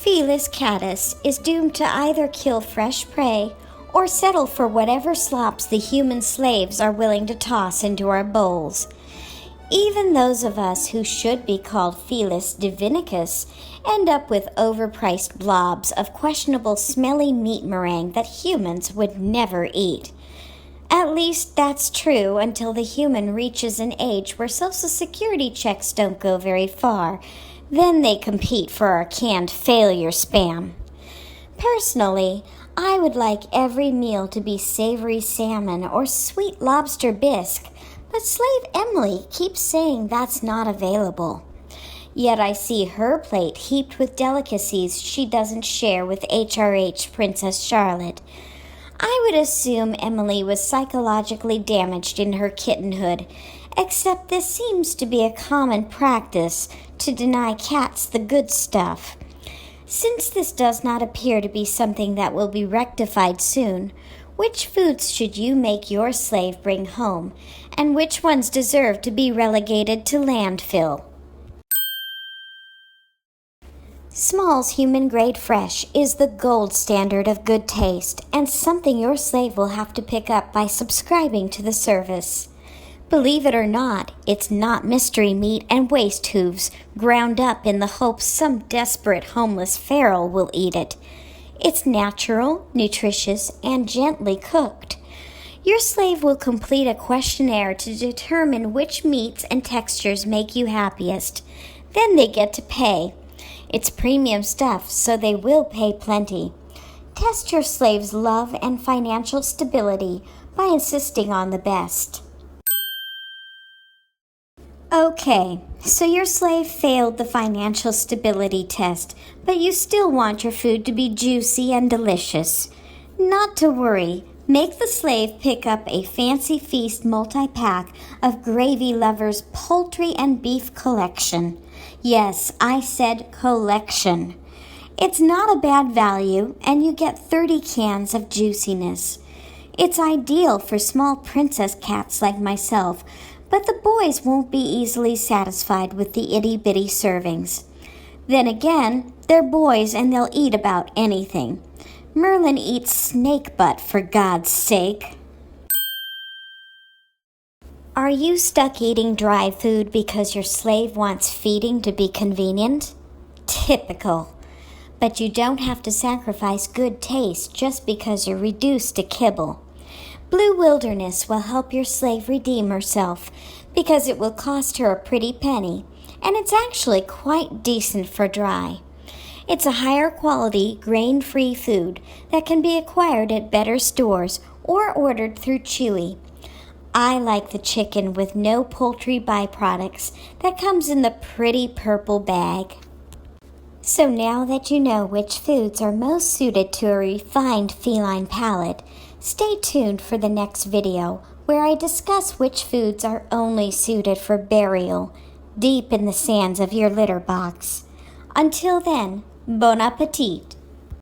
Felis catus is doomed to either kill fresh prey or settle for whatever slops the human slaves are willing to toss into our bowls. Even those of us who should be called Felis divinicus end up with overpriced blobs of questionable smelly meat meringue that humans would never eat. At least that's true until the human reaches an age where Social Security checks don't go very far. Then they compete for our canned failure spam. Personally, I would like every meal to be savory salmon or sweet lobster bisque, but slave Emily keeps saying that's not available. Yet I see her plate heaped with delicacies she doesn't share with HRH Princess Charlotte. I would assume Emily was psychologically damaged in her kittenhood, except this seems to be a common practice to deny cats the good stuff. Since this does not appear to be something that will be rectified soon, which foods should you make your slave bring home, and which ones deserve to be relegated to landfill? Small's Human Grade Fresh is the gold standard of good taste and something your slave will have to pick up by subscribing to the service. Believe it or not, it's not mystery meat and waste hooves ground up in the hopes some desperate homeless feral will eat it. It's natural, nutritious, and gently cooked. Your slave will complete a questionnaire to determine which meats and textures make you happiest. Then they get to pay. It's premium stuff, so they will pay plenty. Test your slave's love and financial stability by insisting on the best. Okay, so your slave failed the financial stability test, but you still want your food to be juicy and delicious. Not to worry. Make the slave pick up a Fancy Feast multi-pack of Gravy Lover's poultry and beef collection. Yes, I said collection. It's not a bad value, and you get 30 cans of juiciness. It's ideal for small princess cats like myself, but the boys won't be easily satisfied with the itty-bitty servings. Then again, they're boys and they'll eat about anything. Merlin eats snake butt, for God's sake. Are you stuck eating dry food because your slave wants feeding to be convenient? Typical. But you don't have to sacrifice good taste just because you're reduced to kibble. Blue Wilderness will help your slave redeem herself because it will cost her a pretty penny, and it's actually quite decent for dry. It's a higher quality, grain-free food that can be acquired at better stores or ordered through Chewy. I like the chicken with no poultry byproducts that comes in the pretty purple bag. So now that you know which foods are most suited to a refined feline palate, stay tuned for the next video where I discuss which foods are only suited for burial deep in the sands of your litter box. Until then, bon appetit!